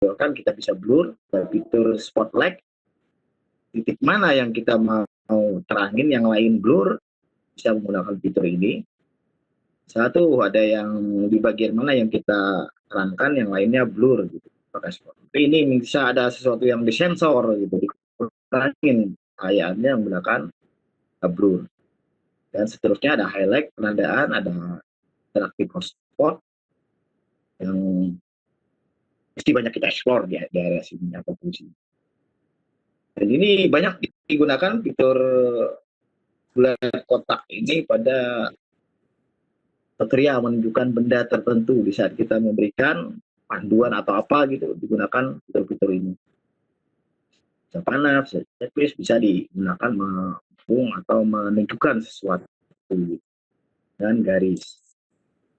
ditonjolkan, kita bisa blur. Ada fitur spotlight, titik mana yang kita mau terangin, yang lain blur, bisa menggunakan fitur ini. Satu, ada yang di bagian mana yang kita terangkan, yang lainnya blur gitu, pakai spot. Tapi ini bisa ada sesuatu yang disensor gitu, dikurangin kayaannya menggunakan blur. Dan seterusnya ada highlight, penandaan, ada interactive hotspot yang mesti banyak kita explore di area sini atau sini. Dan ini banyak digunakan fitur bulat kotak ini pada kriteria menunjukkan benda tertentu di saat kita memberikan panduan atau apa gitu, digunakan fitur-fitur ini. Bisa panah, bisa checklist, bisa digunakan menghubung atau menunjukkan sesuatu dan garis.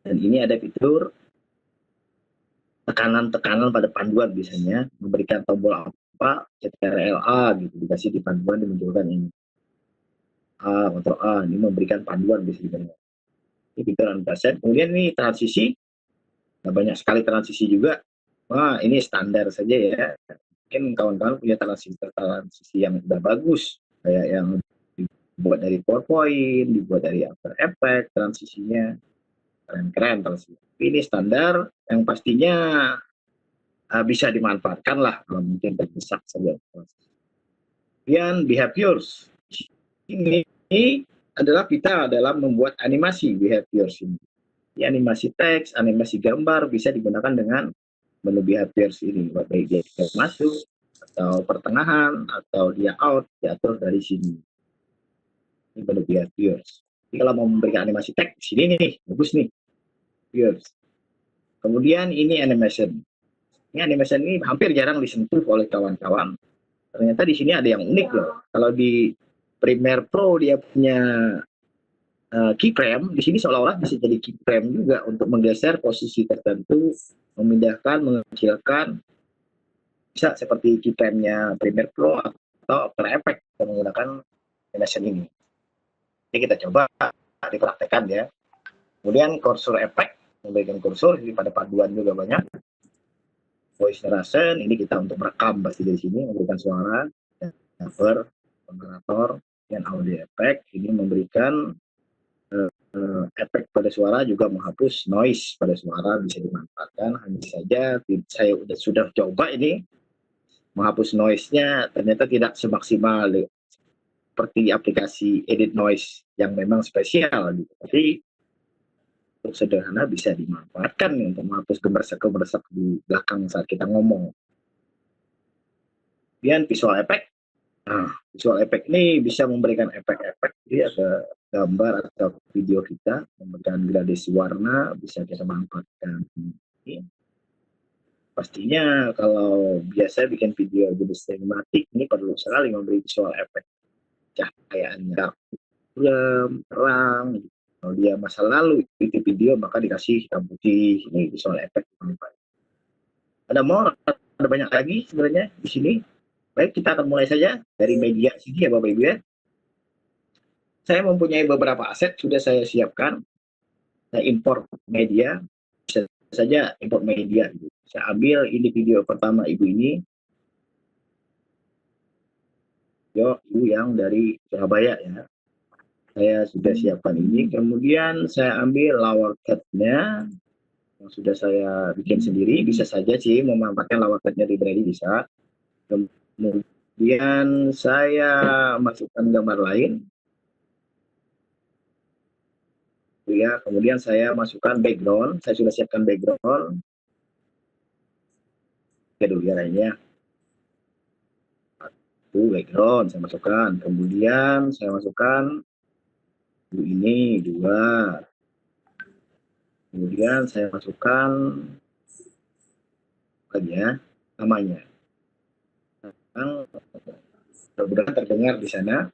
Dan ini ada fitur tekanan-tekanan pada panduan, biasanya memberikan tombol apa, CTRL-A gitu, dikasih di panduan dimunculkan ini. A, kontrol A, ini memberikan panduan biasanya. Ini fitur annotation. Kemudian ini transisi, nah, banyak sekali transisi juga. Wah, ini standar saja ya. Mungkin kawan-kawan punya transisi yang udah bagus, kayak yang dibuat dari PowerPoint, dibuat dari After Effects, transisinya keren-keren transisi. Ini standar yang pastinya bisa dimanfaatkan lah kalau mungkin terdesak saja. Kemudian behaviors. Ini adalah kita dalam membuat animasi behaviors ini. Di animasi teks, animasi gambar bisa digunakan dengan menu behaviors ini, baik dia masuk atau pertengahan atau dia out, diatur dari sini. Ini menu behaviors. Jadi kalau mau memberikan animasi teks di sini nih, bagus nih. Behaviors. Kemudian ini animation. Ini animation ini hampir jarang disentuh oleh kawan-kawan. Ternyata di sini ada yang unik loh. Kalau di Premiere Pro dia punya keyframe, di sini seolah-olah bisa jadi keyframe juga untuk menggeser posisi tertentu, memindahkan, mengecilkan, bisa seperti keyframe-nya Premiere Pro atau After Effects menggunakan animation ini. Jadi kita coba dipraktekkan ya. Kemudian kursor effect, memberikan kursor, ini pada paduan juga banyak. Voice narration, ini kita untuk merekam pasti dari sini, memberikan suara, cover, moderator, dan audio effect, ini memberikan efek pada suara, juga menghapus noise pada suara, bisa dimanfaatkan. Hanya saja saya sudah coba ini menghapus noise-nya, ternyata tidak semaksimal seperti aplikasi edit noise yang memang spesial gitu. Tapi untuk sederhana bisa dimanfaatkan untuk menghapus gemersak-gemersak di belakang saat kita ngomong. Kemudian visual effect. Nah, visual effect ini bisa memberikan efek-efek, jadi ada gambar atau video kita, memberikan gradasi warna, bisa kita manfaatkan. Pastinya kalau biasa bikin video jenis sinematik, ini perlu sekali memberi visual effect. Cahayaannya terang, kalau dia masa lalu itu video maka dikasih hitam putih, ini visual effect. Ada more, ada banyak lagi sebenarnya di sini. Baik, kita akan mulai saja dari media sini ya Bapak Ibu ya. Saya mempunyai beberapa aset sudah saya siapkan. Saya import media, bisa saja import media. Saya ambil ini video pertama Ibu ini. Ibu yang dari Surabaya ya. Saya sudah siapkan ini. Kemudian saya ambil lower cut-nya yang sudah saya bikin sendiri. Bisa saja sih memanfaatkan lower cut-nya library bisa. Kemudian saya masukkan gambar lain. Ya, kemudian saya masukkan background. Saya sudah siapkan background. Oke dulu ya lainnya. Itu background saya masukkan. Kemudian saya masukkan ini juga. Kemudian saya masukkan lagi ya namanya. Mudah-mudahan terdengar di sana.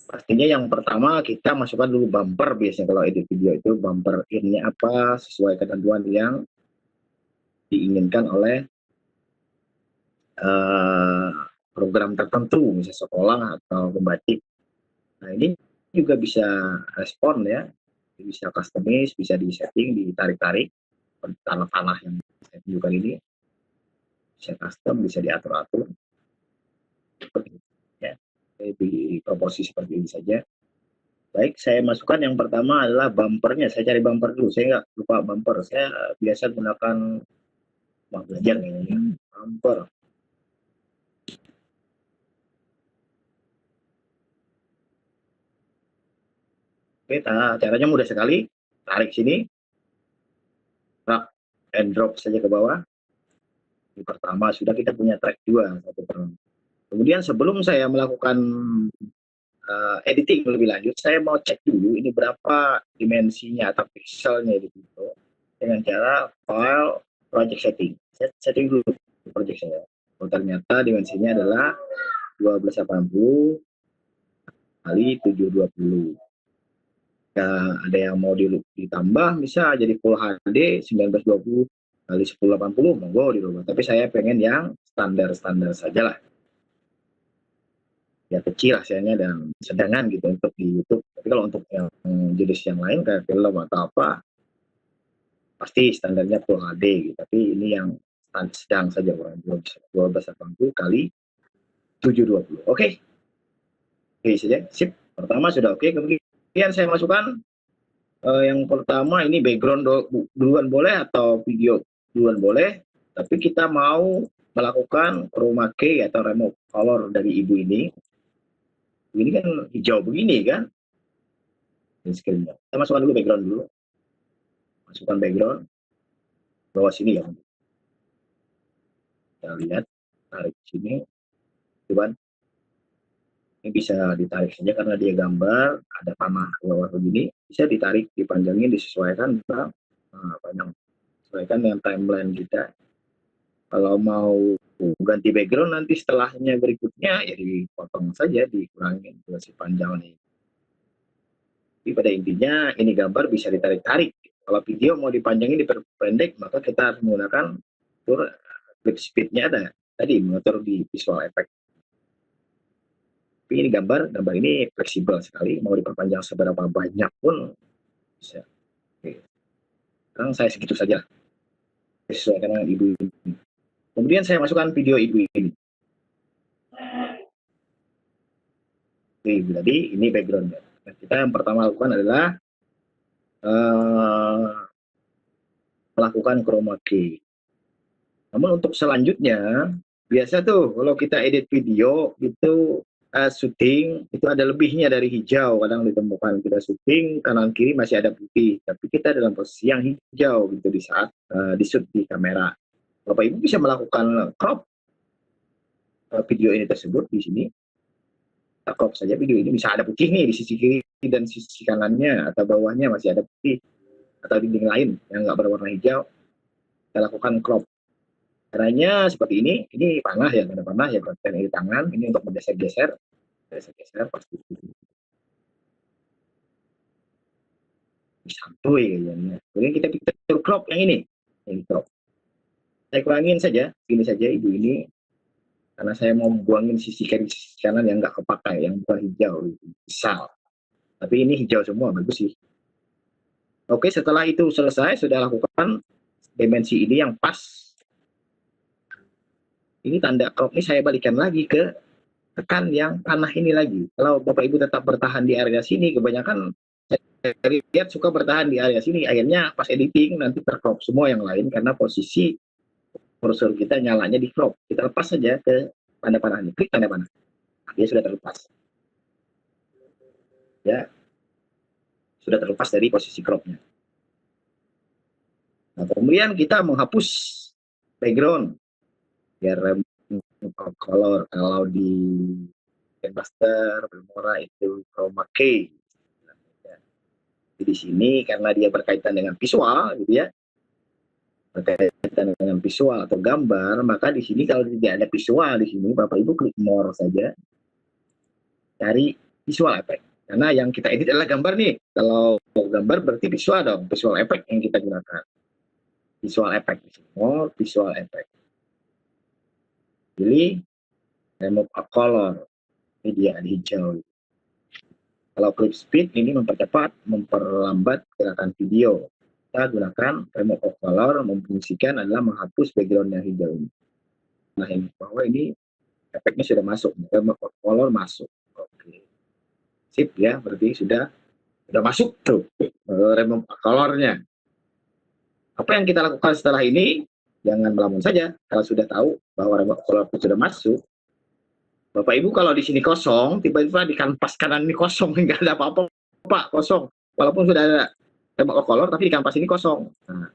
Pastinya yang pertama kita masukkan dulu bumper, biasanya kalau edit video itu bumper ini apa sesuai ketentuan yang diinginkan oleh program tertentu, misalnya sekolah atau pembatik. Nah ini juga bisa respon ya, bisa customize, bisa di setting, ditarik-tarik tanah-tanah yang saya tunjukkan ini. bisa custom, bisa diatur-atur. Ya, di proporsi seperti ini saja. Baik, saya masukkan yang pertama adalah bumpernya. Saya cari bumper dulu. Saya nggak lupa bumper. Saya biasa gunakan belajar ini bumper. Oke, caranya mudah sekali. Tarik sini, drag and drop saja ke bawah. Yang pertama sudah kita punya track 2 satu per. Kemudian sebelum saya melakukan editing lebih lanjut, saya mau cek dulu ini berapa dimensinya atau pixelnya di situ dengan cara file project setting. Saya setting dulu project saya. Oh, ternyata dimensinya adalah 1280 kali 720. Ya, ada yang mau ditambah bisa jadi Full HD 1920 kali 1080, monggo dirubah. Tapi saya pengen yang standar-standar saja lah. Ya kecil hasilnya dan sedangan gitu untuk di YouTube. Tapi kalau untuk yang jenis yang lain kayak film atau apa, pasti standarnya Full HD gitu. Tapi ini yang sedang saja, 1280 kali 720. Oke. Oke saja, sip. Pertama sudah oke. Kemudian saya masukkan yang pertama ini background duluan boleh atau video duluan boleh, tapi kita mau melakukan chroma key atau remove color dari ibu ini. Ini kan hijau begini kan, screen-nya. Kita masukkan dulu background dulu. Masukkan background bawah sini ya. Kita lihat, tarik sini, coba. Ini bisa ditarik saja karena dia gambar ada panah ke bawah begini, bisa ditarik, dipanjangin, disesuaikan, panjang, sesuaikan dengan timeline kita. Kalau mau ganti background nanti setelahnya berikutnya ya dipotong saja, dikurangin durasi panjang nih. Tapi pada intinya ini gambar bisa ditarik-tarik. Kalau video mau dipanjangin, diperpendek, maka kita harus menggunakan clip speed-nya ada tadi, mengatur di visual effect. Tapi ini gambar ini fleksibel sekali, mau diperpanjang seberapa banyak pun bisa. Oke. Sekarang saya segitu saja, sesuaikan dengan ibu ini. Kemudian saya masukkan video ibu ini. Jadi ini backgroundnya. Nah, kita yang pertama lakukan adalah melakukan chroma key. Namun untuk selanjutnya, biasa tuh kalau kita edit video itu syuting itu ada lebihnya dari hijau, kadang ditemukan kita syuting kanan kiri masih ada putih, tapi kita dalam posisi yang hijau gitu di saat di shoot di kamera. Bapak Ibu bisa melakukan crop video ini tersebut di sini. Kita crop saja video ini, bisa ada putih nih di sisi kiri dan sisi kanannya atau bawahnya masih ada putih atau dinding lain yang nggak berwarna hijau. Kita lakukan crop. Caranya seperti ini panah ya, ada panah ya, berarti ini tangan, ini untuk menggeser-geser, pasti santuy kayaknya. Kemudian kita picture crop yang ini crop. Saya kurangin saja, ini saja ibu ini, karena saya mau buangin sisi kiri, sisi kanan yang nggak kepakai, yang bukan hijau, misal. Tapi ini hijau semua, bagus sih. Oke, setelah itu selesai, sudah lakukan dimensi ini yang pas. Ini tanda crop ini saya balikan lagi ke tekan yang panah ini lagi. Kalau Bapak Ibu tetap bertahan di area sini, kebanyakan saya lihat suka bertahan di area sini, akhirnya pas editing nanti tercrop semua yang lain karena posisi kursor kita nyalanya di crop. Kita lepas saja ke tanda panah ini, klik tanda panah. Dia sudah terlepas. Ya, sudah terlepas dari posisi cropnya. Nah, kemudian kita menghapus background biar color. Kalau di Master, Filmora itu chroma key. Jadi di sini karena dia berkaitan dengan visual, gitu ya, berkaitan dengan visual atau gambar, maka di sini kalau tidak ada visual di sini, Bapak Ibu klik more saja, cari visual effect. Karena yang kita edit adalah gambar nih. Kalau gambar berarti visual dong, visual effect yang kita gunakan. Visual effect, more visual effect. Pilih remove a color, ini dia di hijau. Kalau clip speed ini mempercepat, memperlambat gerakan video. Kita gunakan remove of color, memfungsikan adalah menghapus background yang hijau ini. ini bahwa ini efeknya sudah masuk, remote color masuk. Oke, sip ya, berarti sudah masuk tuh remote colornya. Apa yang kita lakukan setelah ini? Jangan melamun saja. Kalau sudah tahu bahwa remote color sudah masuk, Bapak Ibu kalau di sini kosong, tiba-tiba di kanvas kanan ini kosong, nggak ada apa-apa, Pak, kosong. Walaupun sudah ada remote color, tapi di kanvas ini kosong. Nah,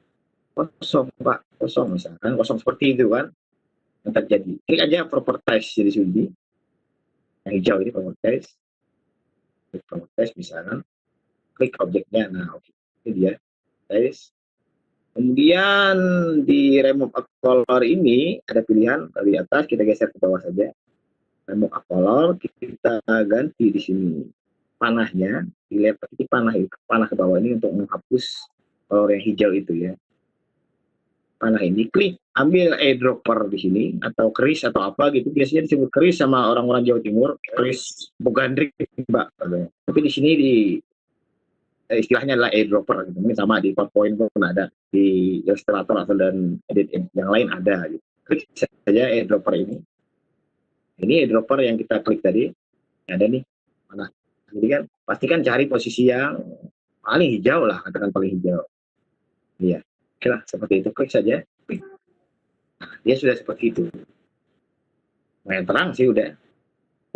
kosong, Pak, kosong misalkan, kosong seperti itu kan, yang terjadi. Klik aja properties di sini, yang hijau ini properties, klik properties misalkan, klik objeknya, nah oke, ini dia, guys. Kemudian di remove color ini ada pilihan dari atas, kita geser ke bawah saja. Remove color, kita ganti di sini panahnya, dilihat ini panah ke bawah ini untuk menghapus color yang hijau itu ya. Panah ini klik, ambil eyedropper di sini atau keris atau apa gitu, biasanya disebut keris sama orang-orang Jawa Timur, keris bogandrik, Mbak. Tapi di sini istilahnya adalah eyedropper gitu. Mungkin sama di PowerPoint pun ada, di Illustrator atau dan edit yang lain ada gitu. Klik saja eyedropper ini. Ini eyedropper yang kita klik tadi, ada nih mana. Jadi kan pastikan cari posisi yang paling hijau lah, katakan paling hijau. Iya, oke lah seperti itu, klik saja. Nah, dia sudah seperti itu. Lumayan terang sih udah.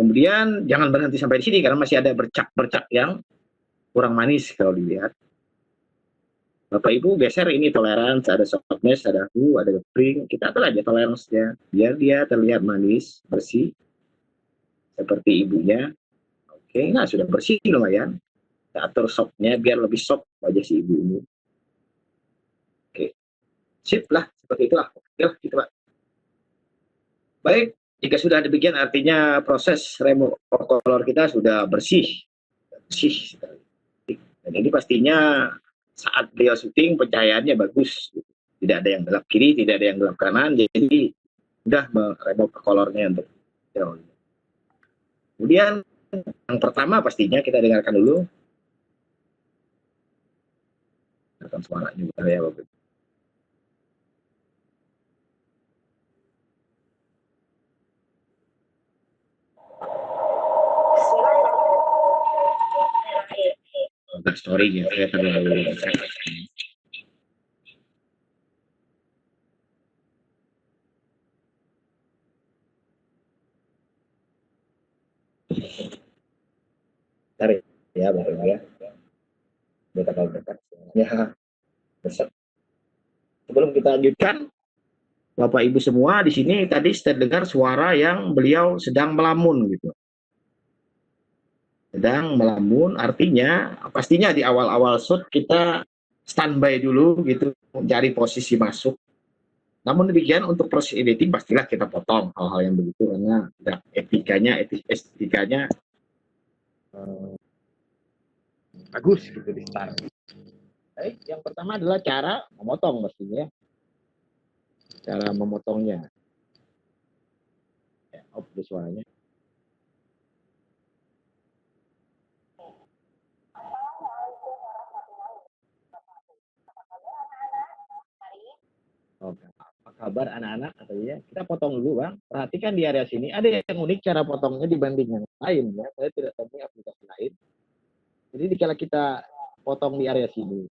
Kemudian jangan berhenti sampai di sini karena masih ada bercak-bercak yang kurang manis kalau dilihat. Bapak Ibu geser ini tolerance, ada softness, ada who, ada spring, kita atur aja tolerance-nya biar dia terlihat manis, bersih seperti ibunya. Oke, nah sudah bersih lumayan. Kita atur softnya biar lebih soft wajah si ibu ini. Oke, sip lah, seperti itulah. Oke lah, gitu Pak. Baik, jika sudah demikian artinya proses remove color kita sudah bersih sekali. Dan ini pastinya saat beliau syuting pencahayaannya bagus, tidak ada yang gelap kiri, tidak ada yang gelap kanan, jadi mudah meremove colornya untuk jauh. Kemudian yang pertama pastinya kita dengarkan dulu, dengarkan suaranya bentar ya Bapak. Sorry ya, saya terlalu tarik ya Bapak ya. Dekat ya. Sebelum kita lanjutkan, Bapak Ibu semua di sini tadi terdengar suara yang beliau sedang melamun gitu. Sedang melamun artinya pastinya di awal-awal shoot kita standby dulu gitu, mencari posisi masuk. Namun demikian untuk proses editing pastilah kita potong hal-hal yang begitu karena etikanya bagus gitu di start. Baik, yang pertama adalah cara memotong pastinya. Cara memotongnya. Ya, suaranya. Oke. Apa kabar anak-anak katanya? Kita potong dulu Bang. Perhatikan di area sini ada yang unik cara potongnya dibanding yang lain ya. Saya tidak tahu aplikasi lain. Jadi kalau kita potong di area sini.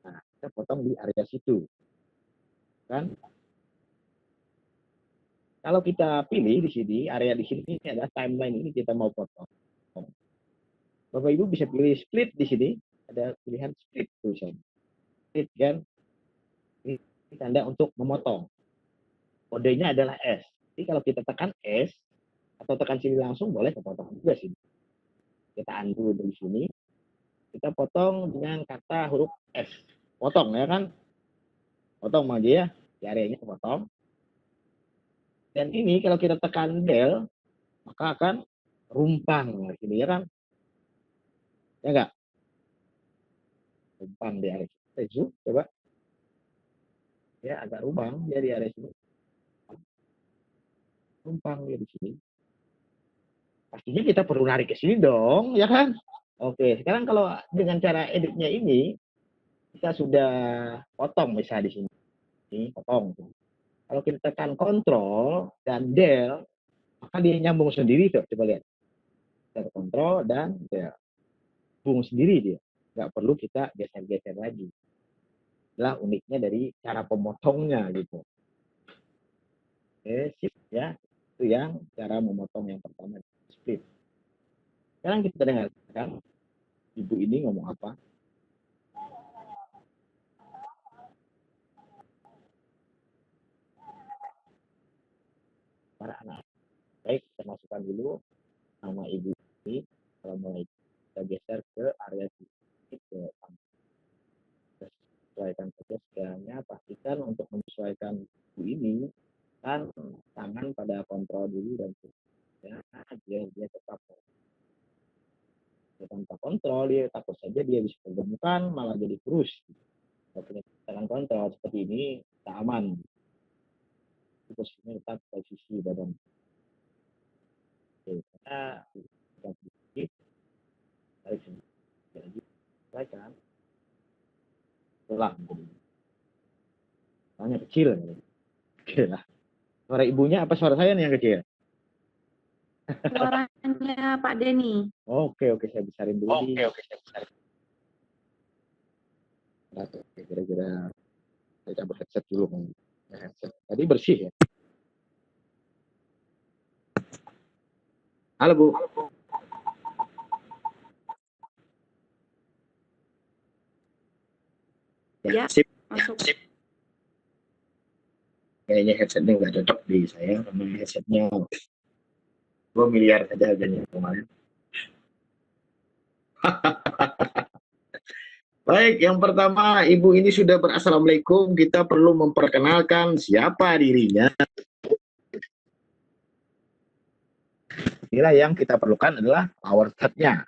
Nah, kita potong di area situ. Kan? Kalau kita pilih di sini, area di sini ini adalah timeline ini kita mau potong. Bapak Ibu bisa pilih split di sini. Ada pilihan split tulisan. Split kan? Ini tanda untuk memotong. Kodenya adalah S. Jadi kalau kita tekan S atau tekan sini langsung boleh potong juga sini. Kita undo dari sini. Kita potong dengan kata huruf S. Potong ya kan? Potong aja ya. Di areanya potong. Dan ini kalau kita tekan del, maka akan rumpang gitu ya kan? Ya enggak? Rumpang di area kita. Zoom coba. Ya agak rumpang dia di area sini. Rumpang dia di sini. Pastinya kita perlu narik ke sini dong, ya kan? Oke, sekarang kalau dengan cara editnya ini kita sudah potong misalnya di sini. ini potong. Kalau kita tekan kontrol dan del, maka dia nyambung sendiri tuh. Coba lihat. Kita kontrol dan del. Nyambung sendiri dia. Nggak perlu kita geser-geser lagi. Itulah uniknya dari cara pemotongnya gitu. Oke, sip ya. Itu yang cara memotong yang pertama, split. Sekarang kita dengarkan ibu ini ngomong apa. Para anak. Baik, kita masukkan dulu nama ibu ini. Kalau mulai kita geser ke area sini, ke sesuaikan saja segalanya. Pastikan untuk menyesuaikan ibu ini kan tangan pada kontrol dulu dan ya, dia tetap tanpa kontrol, dia takut saja dia bisa tergemukan malah jadi kurus. Kalau punya tangan kontrol seperti ini tak aman. Posisinya tetap posisi badan. Oke, kita sedikit tarik sedikit lagi, selesaikan tulang. Soalnya kecil. Oke lah. Suara ibunya apa suara saya nih yang kecil? Suaranya Pak Denny. Oke, saya besarin dulu. Oke, saya besarin. Oke, kira-kira saya cabut headset dulu. Headset tadi bersih ya. Halo Bu. Ya, sip. Masuk. Sip. Kayaknya headsetnya nggak cocok di saya, karena headsetnya 2 miliar saja harganya kemarin. Baik, yang pertama Ibu ini sudah berassalamualaikum. Kita perlu memperkenalkan siapa dirinya. Inilah yang kita perlukan adalah power tab-nya.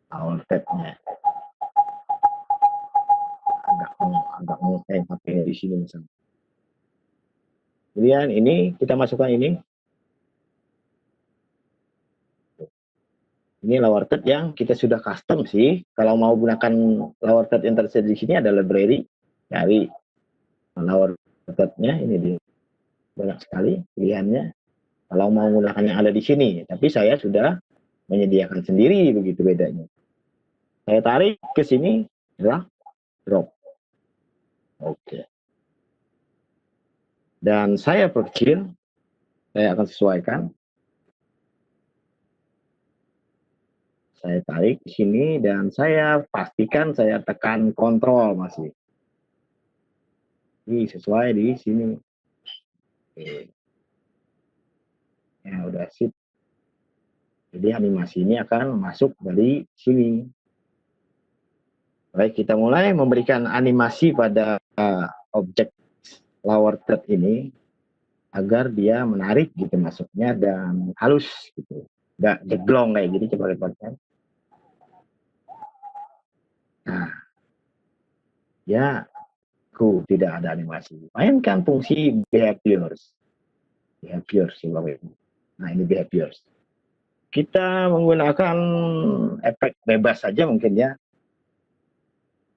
Power tab-nya. Agak ngutang HP di sini misalnya. Kemudian ini kita masukkan ini. Ini lower third yang kita sudah custom sih. Kalau mau gunakan lower third yang tersedia di sini ada library. Cari lower third-nya, ini dia. Banyak sekali pilihannya. Kalau mau menggunakan yang ada di sini. Tapi saya sudah menyediakan sendiri, begitu bedanya. Saya tarik ke sini, drop. Oke. Dan saya perkecil, saya akan sesuaikan. Saya tarik ke sini dan saya pastikan saya tekan kontrol masih. Ini sesuai di sini. Oke. Ya udah sip. Jadi animasi ini akan masuk dari sini. Baik, kita mulai memberikan animasi pada objek lower third ini agar dia menarik gitu masuknya dan halus gitu. Nggak jeglong kayak gini, coba lihat. Nah, ya, tidak ada animasi. Mainkan fungsi behaviors. Coba lihat. Nah, ini behaviors. Kita menggunakan efek bebas saja mungkin ya.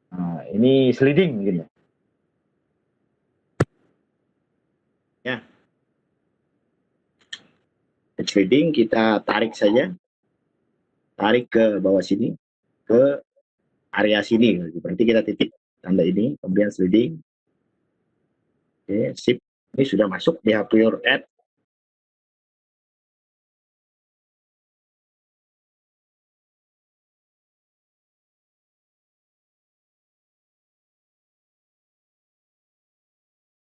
Nah, ini sliding mungkin ya. Ya. Sliding kita tarik saja. Tarik ke bawah sini. Ke area sini. Berarti kita titik tanda ini. Kemudian sliding. Oke, sip. Ini sudah masuk behavior add